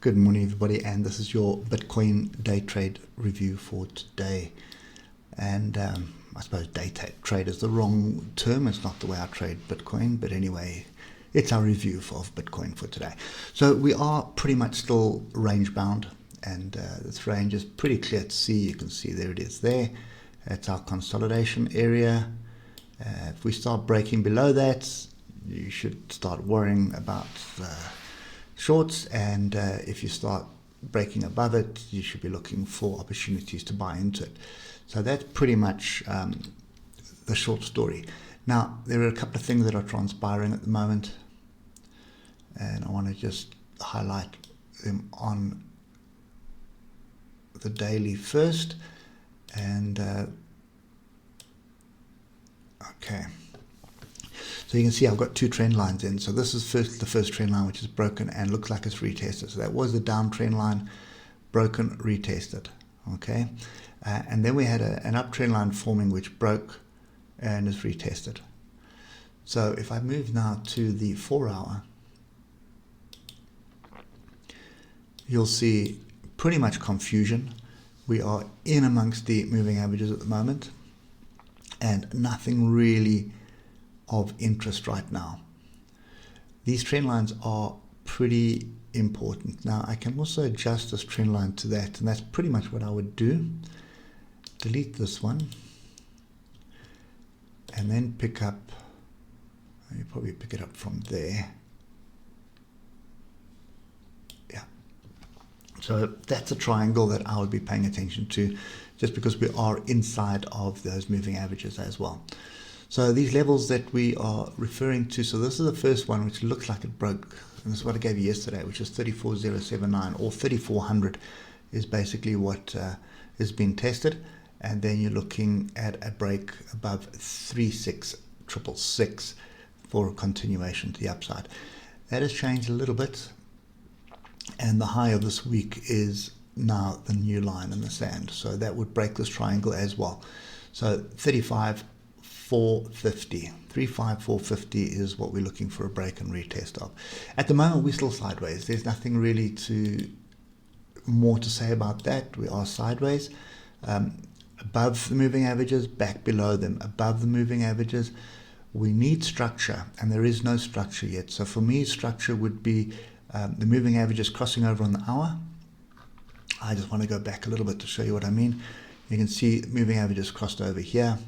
Good morning, everybody, and this is your Bitcoin day trade review for today. And I suppose day trade is the wrong term. It's not the way I trade Bitcoin, but anyway, it's our review of Bitcoin for today. So we are pretty much still range bound, and this range is pretty clear to see. You can see there it is there. That's our consolidation area. If we start breaking below that, you should start worrying about shorts, and if you start breaking above it, you should be looking for opportunities to buy into it. So that's pretty much the short story. Now, there are a couple of things that are transpiring at the moment, and I want to just highlight them on the daily first. And okay, so you can see I've got two trend lines in. So this is the first trend line, which is broken and looks like it's retested. So that was the down trend line, broken, retested. Okay, and then we had an uptrend line forming, which broke and is retested. So if I move now to the 4 hour, you'll see pretty much confusion. We are in amongst the moving averages at the moment, and nothing really of interest right now. These trend lines are pretty important. Now I can also adjust this trend line to that, and that's pretty much what I would do. Delete this one, and then pick up, you probably pick it up from there. Yeah. So that's a triangle that I would be paying attention to, just because we are inside of those moving averages as well. So these levels that we are referring to, so this is the first one, which looks like it broke, and this is what I gave you yesterday, which is 34,079, or 3,400 is basically what is being tested. And then you're looking at a break above 36,666 for a continuation to the upside. That has changed a little bit, and the high of this week is now the new line in the sand. So that would break this triangle as well. So 35,450 is what we're looking for a break and retest of. At the moment, we're still sideways. There's nothing really more to say about that. We are sideways, above the moving averages, back below them, above the moving averages. We need structure, and there is no structure yet. So for me, structure would be the moving averages crossing over on the hour. I just want to go back a little bit to show you what I mean. You can see moving averages crossed over here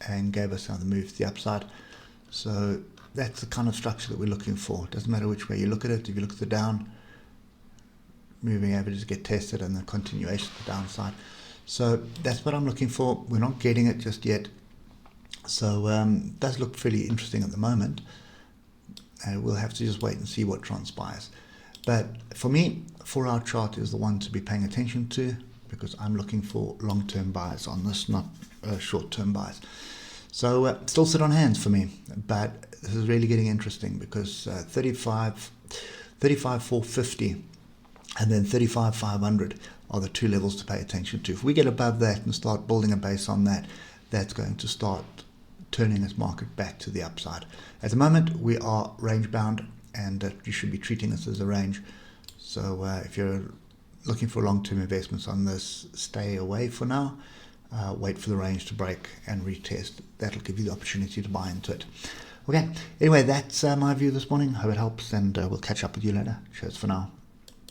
and gave us another move to the upside. So that's the kind of structure that we're looking for. It doesn't matter which way you look at it. If you look at the down, moving averages get tested and the continuation to the downside. So that's what I'm looking for. We're not getting it just yet. So it does look fairly interesting at the moment. We'll have to just wait and see what transpires. But for me, 4 hour chart is the one to be paying attention to, because I'm looking for long-term buys on this, not short-term buys. So still sit on hands for me, but this is really getting interesting, because 35,450 and then 35,500 are the two levels to pay attention to. If we get above that and start building a base on that, that's going to start turning this market back to the upside. At the moment, we are range bound, and you should be treating this as a range. So if you're looking for long-term investments on this, stay away for now. Wait for the range to break and retest. That'll give you the opportunity to buy into it. Okay, anyway, that's my view this morning. Hope it helps, and we'll catch up with you later. Cheers for now.